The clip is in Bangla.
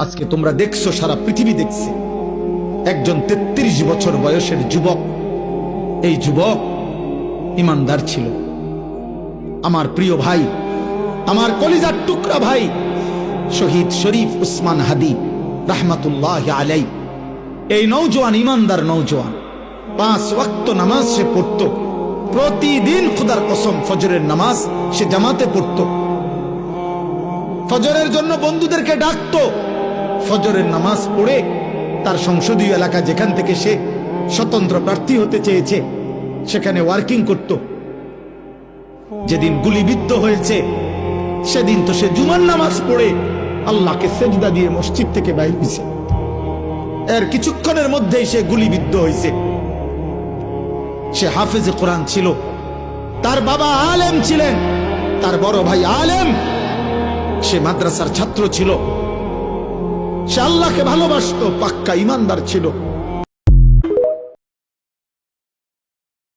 আজকে তোমরা দেখছো, সারা পৃথিবী দেখছে, একজন 33 বছর বয়সের যুবক, এই যুবক ইমানদার ছিল। আমার প্রিয় ভাই, আমার কলিজার টুকরা ভাই শহীদ শরীফ উসমান হাদি রাহমাতুল্লাহ আলাই, এই নওজোয়ান ইমানদার নওজোয়ান 5 ওয়াক্ত নামাজ সে পড়ত প্রতিদিন। খুদার কসম, ফজরের নামাজ সে জামাতে পড়ত, ফজরের জন্য বন্ধুদেরকে ডাকতো। ফজরের নামাজ পড়ে তার সংসদীয় এলাকা, যেখান থেকে সে স্বতন্ত্র প্রার্থী হতে চেয়েছে, সেখানে ওয়ার্কিং করত। যেদিন গুলিবিদ্ধ হয়েছে সেদিন তো সে জুমার নামাজ পড়ে আল্লাহকে সেজদা দিয়ে মসজিদ থেকে বাইর হয়েছে। এর কিছুক্ষণের মধ্যেই সে গুলিবিদ্ধ হয়েছে। সে হাফেজে কোরআন ছিল, তার বাবা আলেম ছিলেন, তার বড় ভাই আলেম, সে মাদ্রাসার ছাত্র ছিল, সে আল্লাহকে ভালোবাসতো, পাক্কা ইমানদার ছিল।